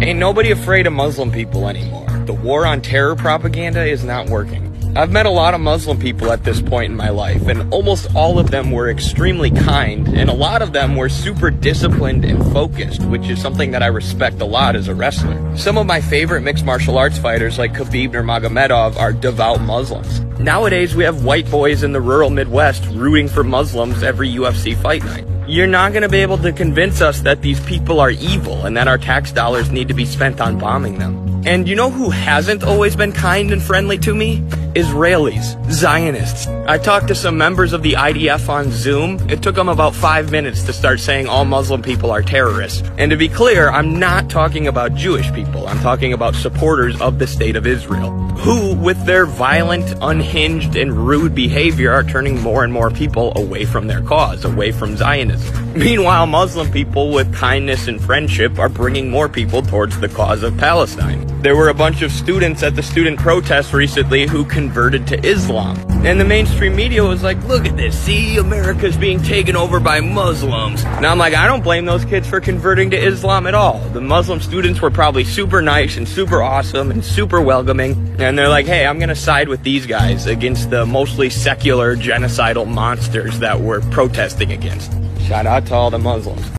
Ain't nobody afraid of Muslim people anymore. The war on terror propaganda is not working. I've met a lot of Muslim people at this point in my life, and almost all of them were extremely kind, and a lot of them were super disciplined and focused, which is something that I respect a lot as a wrestler. Some of my favorite mixed martial arts fighters like Khabib Nurmagomedov are devout Muslims. Nowadays, we have white boys in the rural Midwest rooting for Muslims every UFC fight night. You're not going to be able to convince us that these people are evil and that our tax dollars need to be spent on bombing them. And you know who hasn't always been kind and friendly to me? Israelis, Zionists. I talked to some members of the IDF on Zoom. It took them about 5 minutes to start saying all Muslim people are terrorists. And to be clear, I'm not talking about Jewish people. I'm talking about supporters of the State of Israel, who, with their violent, unhinged, and rude behavior, are turning more and more people away from their cause, away from Zionism. Meanwhile, Muslim people with kindness and friendship are bringing more people towards the cause of Palestine. There were a bunch of students at the student protests recently who converted to Islam. And the mainstream media was like, look at this, see, America's being taken over by Muslims. Now I'm like, I don't blame those kids for converting to Islam at all. The Muslim students were probably super nice and super awesome and super welcoming. And they're like, hey, I'm gonna side with these guys against the mostly secular, genocidal monsters that we're protesting against. Shout out to all the Muslims.